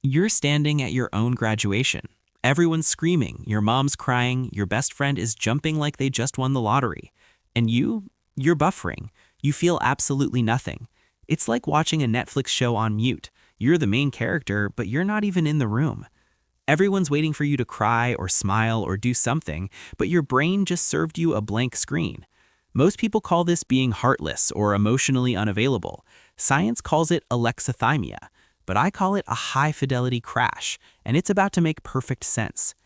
You're standing at your own graduation. Everyone's screaming, your mom's crying, your best friend is jumping like they just won the lottery. And you're buffering. You feel absolutely nothing. It's like watching a Netflix show on mute. You're the main character, but you're not even in the room. Everyone's waiting for you to cry or smile or do something, but your brain just served you a blank screen. Most people call this being heartless or emotionally unavailable. Science calls it alexithymia, but I call it a high-fidelity crash, and it's about to make perfect sense.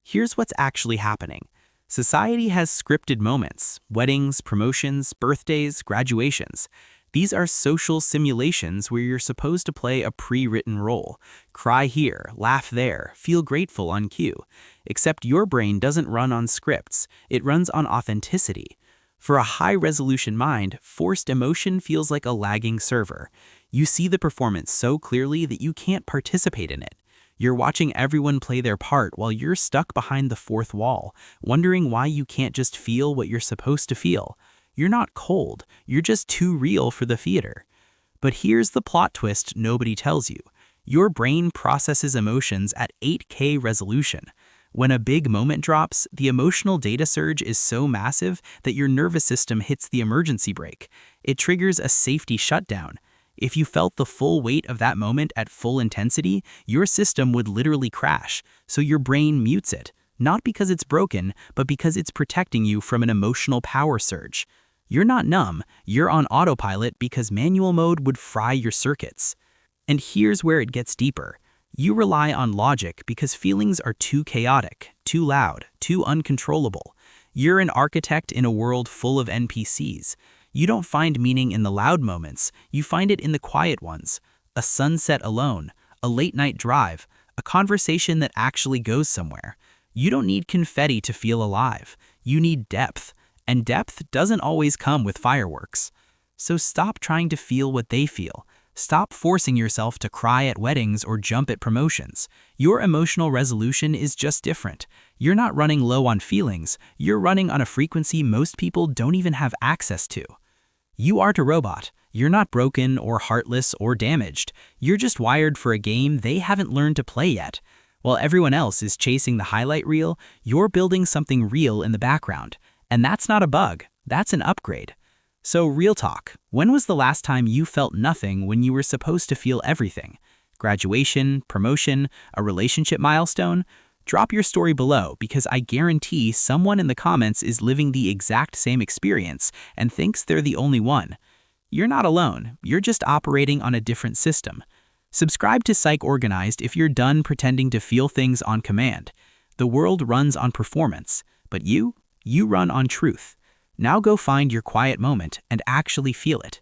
Here's what's actually happening. Society has scripted moments: weddings, promotions, birthdays, graduations. These are social simulations where you're supposed to play a pre-written role. Cry here, laugh there, feel grateful on cue. Except your brain doesn't run on scripts, it runs on authenticity. For a high-resolution mind, forced emotion feels like a lagging server. You see the performance so clearly that you can't participate in it. You're watching everyone play their part while you're stuck behind the fourth wall, wondering why you can't just feel what you're supposed to feel. You're not cold, you're just too real for the theater. But here's the plot twist nobody tells you. Your brain processes emotions at 8K resolution. When a big moment drops, the emotional data surge is so massive that your nervous system hits the emergency brake. It triggers a safety shutdown. If you felt the full weight of that moment at full intensity, your system would literally crash, so your brain mutes it, not because it's broken, but because it's protecting you from an emotional power surge. You're not numb, you're on autopilot because manual mode would fry your circuits. And here's where it gets deeper. You rely on logic because feelings are too chaotic, too loud, too uncontrollable. You're an architect in a world full of NPCs. You don't find meaning in the loud moments, you find it in the quiet ones. A sunset alone, a late-night drive, a conversation that actually goes somewhere. You don't need confetti to feel alive. You need depth, and depth doesn't always come with fireworks. So stop trying to feel what they feel. Stop forcing yourself to cry at weddings or jump at promotions. Your emotional resolution is just different. You're not running low on feelings, you're running on a frequency most people don't even have access to. You aren't a robot. You're not broken or heartless or damaged. You're just wired for a game they haven't learned to play yet. While everyone else is chasing the highlight reel, you're building something real in the background. And that's not a bug, that's an upgrade. So real talk, when was the last time you felt nothing when you were supposed to feel everything? Graduation, promotion, a relationship milestone? Drop your story below because I guarantee someone in the comments is living the exact same experience and thinks they're the only one. You're not alone, you're just operating on a different system. Subscribe to Psych Organized if you're done pretending to feel things on command. The world runs on performance, but you run on truth. Now go find your quiet moment and actually feel it.